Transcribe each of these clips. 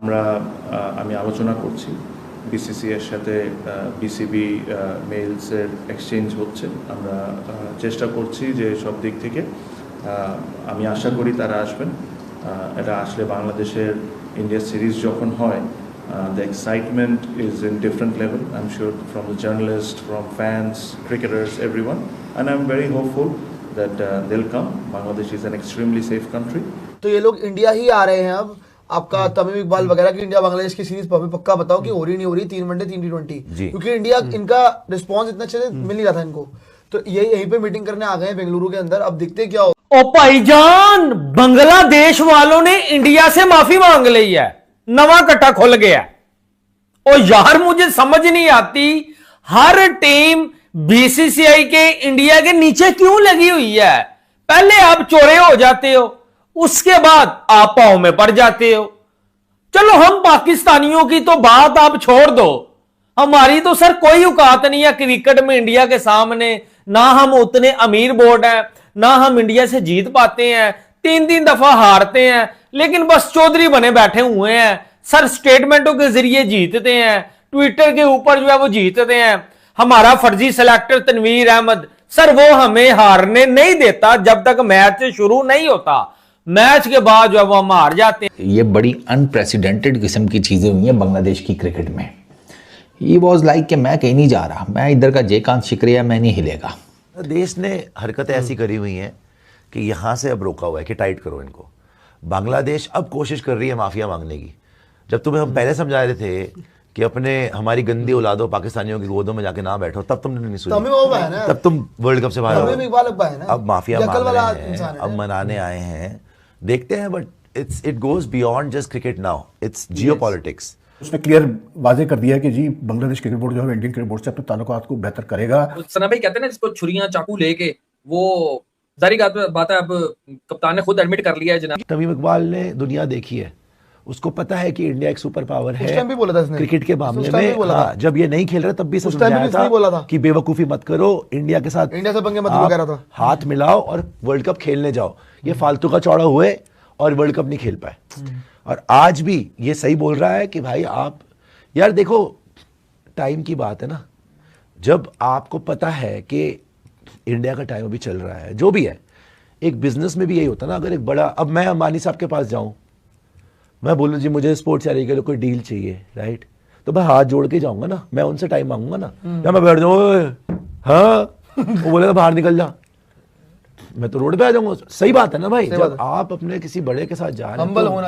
আমরা আমি আলোচনা করছি বিসিসি এর সাথে বিসিবি মেইলসের এক্সচেঞ্জ হচ্ছে। আমরা চেষ্টা করছি যে সব দিক থেকে আমি আশা করি তারা আসবেন। এটা আসলে বাংলাদেশের ইন্ডিয়া সিরিজ যখন হয় the excitement is in different level, I'm sure, from the journalists, from fans, cricketers, everyone, and I'm very hopeful that they'll come. Bangladesh is an extremely safe country. तो ये लोग इंडिया ही आ रहे हैं अब। आपका तमीम इकबाल वगैरह की इंडिया बांग्लादेश की सीरीज हमें पक्का बताओ कि हो रही नहीं हो रही, 3 वनडे 3 T20, क्योंकि इंडिया इनका रिस्पांस इतना अच्छे से मिल नहीं रहा था इनको। तो ये यहीं पे मीटिंग करने आ गए हैं बेंगलुरु के अंदर। अब दिखते क्या हो। ओ भाईजान, बांग्लादेश वालों ने इंडिया से माफी मांग ली है, नवा कट्टा खुल गया। और यार मुझे समझ नहीं आती, हर टीम बीसीसीआई के इंडिया के नीचे क्यों लगी हुई है। पहले आप चोरे हो जाते हो, उसके बाद आप पांव में पड़ जाते हो। चलो हम पाकिस्तानियों की तो बात आप छोड़ दो, हमारी तो सर कोई औकात नहीं है क्रिकेट में इंडिया के सामने। ना हम उतने अमीर बोर्ड है, ना हम इंडिया से जीत पाते हैं, 3 दफा हारते हैं, लेकिन बस चौधरी बने बैठे हुए हैं। सर स्टेटमेंटों के जरिए जीतते हैं, ट्विटर के ऊपर जो है वो जीतते हैं। हमारा फर्जी सिलेक्टर तनवीर अहमद सर वो हमें हारने नहीं देता जब तक मैच शुरू नहीं होता, मैच के बाद जो है वो हम हार जाते हैं। ये बड़ी अनप्रेसिडेंटेड किस्म की चीजें हुई हैं बांग्लादेश की क्रिकेट में। ये वॉज लाइक कि मैं कहीं नहीं जा रहा, मैं इधर का जयकांत शिकरिया, मैं नहीं हिलेगा। देश ने हरकतें ऐसी करी हुई हैं कि यहाँ से अब रोका हुआ है कि टाइट करो इनको। बांग्लादेश अब कोशिश कर रही है माफिया मांगने की। जब तुम्हें हम पहले समझा रहे थे कि अपने हमारी गंदी औलादों पाकिस्तानियों की गोदों में जाके ना बैठो, तब तुमने नहीं सुनी, तब तुम वर्ल्ड कप से बाहर हो। अब माफिया मांग रहे हैं, अब मनाने आए हैं, देखते हैं। But it goes beyond just cricket now, it's geopolitics. उसने क्लियर वाजे कर दिया कि जी बांग्लादेश क्रिकेट बोर्ड जो है इंडियन क्रिकेट बोर्ड से अपने ताल्लुकात को बेहतर करेगा। सना भाई कहते हैं ना जिसको छुरियां चाकू लेके, वो जारी बात है, अब कप्तान ने खुद एडमिट कर लिया है जनाब। तमीम इकबाल ने दुनिया देखी है, उसको पता है कि इंडिया एक सुपर पावर है भी बोला था इसने क्रिकेट के मामले में। जब ये नहीं खेल रहे तब भी समझाया था कि बेवकूफी मत करो, इंडिया के साथ इंडिया से पंगे मत लो, था हाथ मिलाओ और वर्ल्ड कप खेलने जाओ। ये फालतू का चौड़ा हुए और वर्ल्ड कप नहीं खेल पाए। और आज भी ये सही बोल रहा है कि भाई आप यार देखो, टाइम की बात है ना, जब आपको पता है कि इंडिया का टाइम अभी चल रहा है, जो भी है, एक बिजनेस में भी यही होता ना। अगर एक बड़ा, अब मैं अंबानी साहब के पास जाऊं, मैं बोलूं जी मुझे स्पोर्ट्स चैरिटी के लिए कोई डील चाहिए, राइट, तो मैं हाथ जोड़ के जाऊंगा ना, मैं उनसे टाइम मांगूंगा ना, या मैं बैठ जाऊँ हाँ वो बोलेगा बाहर निकल जा, मैं तो रोड पे आ जाऊंगा। सही बात है ना भाई, जब आप अपने किसी बड़े के साथ जा रहे हैं, हम्बल हो ना,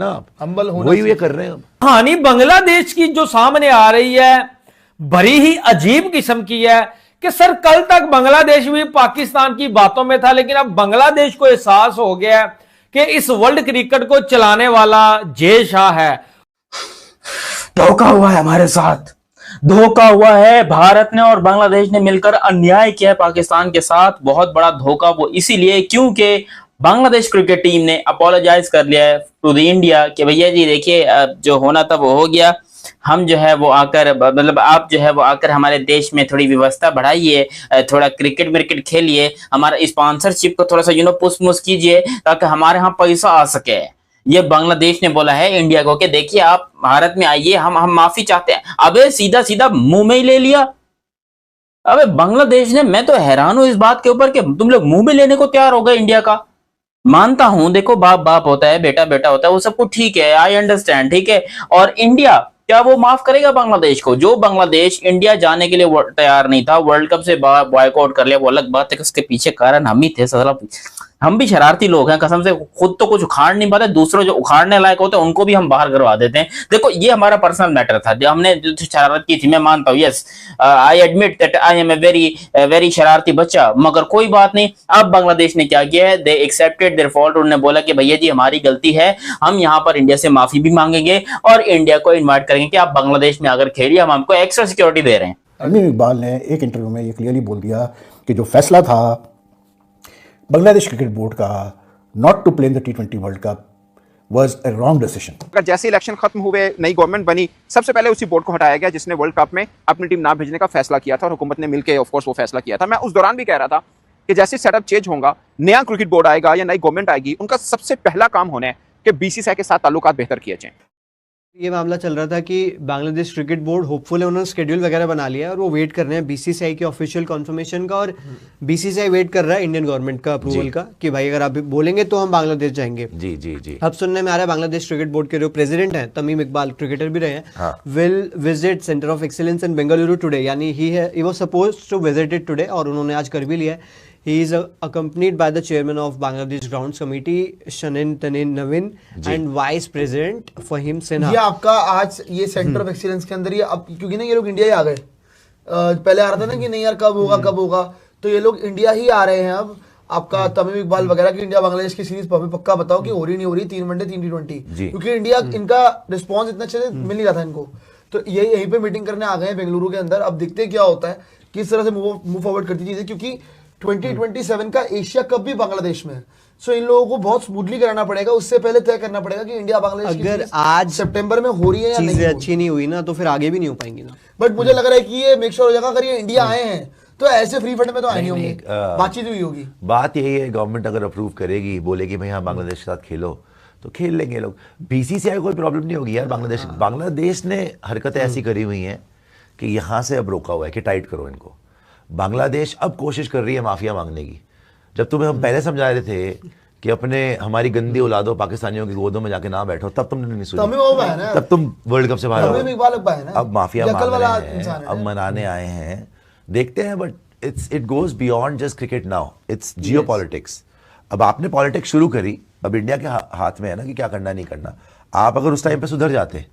आप हम्बल होना, वही ये कर रहे हैं। कहानी बांग्लादेश की जो सामने आ रही है बड़ी ही अजीब किस्म की है कि सर कल तक बांग्लादेश भी पाकिस्तान की बातों में था, लेकिन अब बांग्लादेश को एहसास हो गया कि इस वर्ल्ड क्रिकेट को चलाने वाला जे शाह है। धोखा हुआ है हमारे साथ, धोखा हुआ है। भारत ने और बांग्लादेश ने मिलकर अन्याय किया है पाकिस्तान के साथ, बहुत बड़ा धोखा। वो इसीलिए क्योंकि बांग्लादेश क्रिकेट टीम ने अपोलोजाइज कर लिया है टू द इंडिया कि भैया जी देखिए जो होना था वो हो गया, हम जो है वो आकर मतलब आप जो है वो आकर हमारे देश में थोड़ी व्यवस्था बढ़ाइए, थोड़ा क्रिकेट विकेट खेलिए, हमारा स्पॉन्सरशिप को थोड़ा सा पुश कीजिए ताकि हमारे यहाँ पैसा आ सके। ये बांग्लादेश ने बोला है इंडिया को कि देखिए आप भारत में आइए, हम माफी चाहते हैं। अबे सीधा सीधा मुंह में ही ले लिया। अबे बांग्लादेश ने, मैं तो हैरान हूं इस बात के ऊपर कि तुम लोग मुंह में लेने को तैयार हो गए इंडिया का। मानता हूं, देखो बाप बाप होता है, बेटा बेटा होता है, वो सब कुछ ठीक है, आई अंडरस्टैंड, ठीक है। और इंडिया क्या वो माफ करेगा बांग्लादेश को? जो बांग्लादेश इंडिया जाने के लिए तैयार नहीं था, वर्ल्ड कप से बॉयकॉट कर लिया, वो अलग बात है। उसके पीछे कारण हम ही थे। हम भी शरारती लोग हैं कसम से, खुद तो कुछ उखाड़ नहीं पाते, दूसरों जो उखाड़ने लायक होते हैं उनको भी हम बाहर करवा देते हैं। देखो ये हमारा पर्सनल मैटर था, जो हमने जो शरारत की थी, मैं मानता हूँ, yes I admit that I am a very शरारती बच्चा, मगर कोई बात नहीं। अब बांग्लादेश ने क्या किया है, दे एक्सेप्टेड देयर फॉल्ट। उन्होंने बोला कि भैया जी हमारी गलती है, हम यहाँ पर इंडिया से माफी भी मांगेंगे और इंडिया को इन्वाइट करेंगे कि आप बांग्लादेश में अगर खेलिए, हम आपको एक्स्ट्रा सिक्योरिटी दे रहे हैं। तमीम इकबाल ने एक इंटरव्यू में ये क्लियरली बोल दिया कि जो फैसला था बांग्लादेश क्रिकेट बोर्ड का not to play in the T20 world cup was a wrong decision. अगर जैसे इलेक्शन खत्म हुए, नई गवर्नमेंट बनी, सबसे पहले उसी बोर्ड को हटाया गया जिसने वर्ल्ड कप में अपनी टीम ना भेजने का फैसला किया था, और हुकूमत ने मिलकर ऑफ कोर्स वो फैसला किया था। मैं उस दौरान भी कह रहा था कि जैसे सेटअप चेंज होगा, नया क्रिकेट बोर्ड आएगा या नई गवर्नमेंट आएगी, उनका सबसे पहला काम होना है कि बीसीसीआई के साथ ताल्लुकात बेहतर किए जाएं। ये मामला चल रहा था कि बांग्लादेश क्रिकेट बोर्ड होपफुल है, उन्होंने शेड्यूल वगैरह बना लिया है और वो वेट कर रहे हैं बीसीसीआई के ऑफिशियल कन्फर्मेशन का, और बीसीसीआई वेट कर रहा है इंडियन गवर्नमेंट का अप्रूवल का कि भाई अगर आप बोलेंगे तो हम बांग्लादेश जाएंगे। जी जी जी। अब सुनने में आ रहा है बांग्लादेश क्रिकेट बोर्ड के जो प्रेसिडेंट हैं तमीम इकबाल, क्रिकेटर भी रहे हैं, will visit centre of excellence in Bengaluru today, यानी he was supposed to visit it today और उन्होंने आज कर भी लिया है। He is accompanied by the chairman of Bangladesh Grounds Committee, Shanin Tanin Navin, and Vice President Fahim Sinha। ये आपका आज ये सेंटर ऑफ एक्सीलेंस के अंदर ये अब क्योंकि ना ये लोग इंडिया ही आ गए, पहले आ रहा था ना कि नहीं यार कब होगा, तो ये लोग इंडिया ही आ रहे हैं अब। आपका तमीम इकबाल वगैरह की इंडिया बांग्लादेश की सीरीज हमें पक्का बताओ कि हो रही नहीं हो रही, 3 वनडे 3 T20, क्योंकि इंडिया इनका रिस्पॉन्स इतना अच्छा मिल नहीं रहा था इनको, तो यहीं पे मीटिंग करने आ गए हैं बेंगलुरु के अंदर। अब देखते हैं क्या होता है, किस तरह से मूव फॉरवर्ड करती चीजें, क्योंकि 2027 का एशिया कप भी बांग्लादेश में है, सो इन लोगों को बहुत स्मूथली कराना पड़ेगा, उससे पहले तय करना पड़ेगा कि इंडिया बांग्लादेश अगर आज सितंबर में हो रही है या नहीं, चीजें अच्छी नहीं हुई ना तो फिर आगे भी नहीं हो पाएंगी ना। बट मुझे लग रहा है कि ये मेक श्योर हो जाएगा, अगर ये इंडिया आए हैं तो ऐसे फ्री फंड में तो आए नहीं होंगे, बातचीत हुई होगी। बात यही है, गवर्नमेंट अगर अप्रूव करेगी, बोलेगी भाई हाँ बांग्लादेश के साथ खेलो, तो खेल लेंगे लोग। बीसीसीआई को कोई प्रॉब्लम नहीं होगी यार। बांग्लादेश ने हरकतें ऐसी करी हुई हैं कि यहाँ से अब रोका हुआ है कि टाइट करो इनको। बांग्लादेश अब कोशिश कर रही है माफिया मांगने की। जब तुम्हें हम पहले समझा रहे थे कि हमारी गंदी औलादों पाकिस्तानियों की गोदों में जाके ना बैठो, तब तुमने नहीं सुनी, तब तुम वर्ल्ड कप से बाहर हो। अब माफिया मांग रहे हैं, अब मनाने आए हैं, देखते हैं। But it goes beyond just cricket now, it's Jio politics. अब आपने पॉलिटिक्स शुरू करी, अब इंडिया के हाथ में है ना कि क्या करना नहीं करना। आप अगर उस टाइम पे सुधर जाते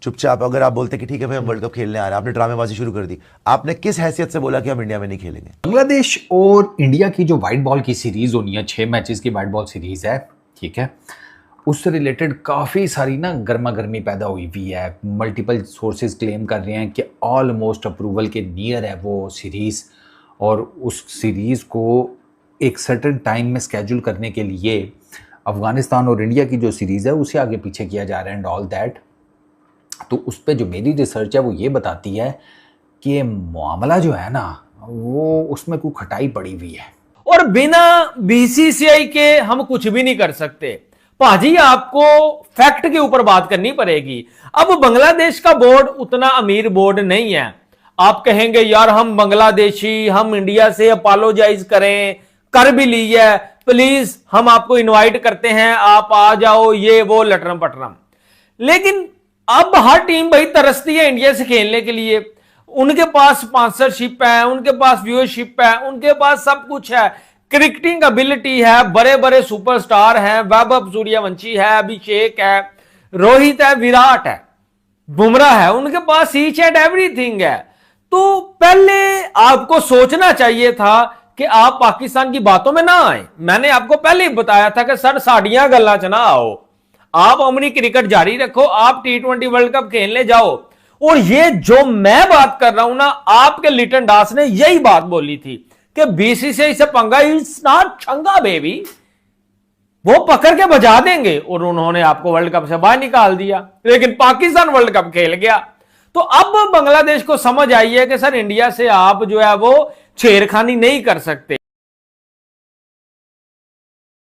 चुपचाप, अगर आप बोलते कि ठीक है भाई हम वर्ल्ड कप खेलने आ रहे हैं, आपने ड्रामेबाजी शुरू कर दी। आपने किस हैसियत से बोला कि हम इंडिया में नहीं खेलेंगे? बांग्लादेश और इंडिया की जो वाइट बॉल की सीरीज होनी है, 6 मैचेस की वाइट बॉल सीरीज है, ठीक है, उससे रिलेटेड काफ़ी सारी ना गर्मा गर्मी पैदा हुई हुई है। मल्टीपल सोर्सेज क्लेम कर रहे हैं कि ऑलमोस्ट अप्रूवल के नियर है वो सीरीज़, और उस सीरीज़ को एक सर्टेन टाइम में स्केड्यूल करने के लिए अफ़गानिस्तान और इंडिया की जो सीरीज़ है उसे आगे पीछे किया जा रहा है एंड ऑल दैट। तो उस पर जो मेरी रिसर्च है वो ये बताती है कि मामला जो है ना वो उसमें कोई खटाई पड़ी हुई है, और बिना बीसीसीआई के हम कुछ भी नहीं कर सकते। पाजी आपको फैक्ट के ऊपर बात करनी पड़ेगी। अब बांग्लादेश का बोर्ड उतना अमीर बोर्ड नहीं है। आप कहेंगे यार हम बांग्लादेशी, हम इंडिया से अपोलोजाइज करें, कर भी ली है, प्लीज हम आपको इनवाइट करते हैं, आप आ जाओ, ये वो लटरम पटरम। लेकिन अब हर टीम भाई तरसती है इंडिया से खेलने के लिए। उनके पास स्पॉन्सरशिप है, उनके पास व्यूअरशिप है, उनके पास सब कुछ है, क्रिकेटिंग एबिलिटी है, बड़े बड़े सुपरस्टार हैं, वैभव सूर्यवंशी है, अभिषेक है, रोहित है, विराट है, बुमराह है, उनके पास ईच एंड एवरीथिंग है। तो पहले आपको सोचना चाहिए था कि आप पाकिस्तान की बातों में ना आए। मैंने आपको पहले ही बताया था कि सर साड़ियां गल्ला च ना आओ, आप अपनी क्रिकेट जारी रखो, आप T20 वर्ल्ड कप खेलने जाओ। और ये जो मैं बात कर रहा हूं ना, आपके लिटन दास ने यही बात बोली थी कि बीसीसीआई से पंगा, इज नॉट चंगा बेबी, वो पकड़ के बजा देंगे, और उन्होंने आपको वर्ल्ड कप से बाहर निकाल दिया। लेकिन पाकिस्तान वर्ल्ड कप खेल गया। तो अब बांग्लादेश को समझ आई है कि सर इंडिया से आप जो है वो छेड़खानी नहीं कर सकते।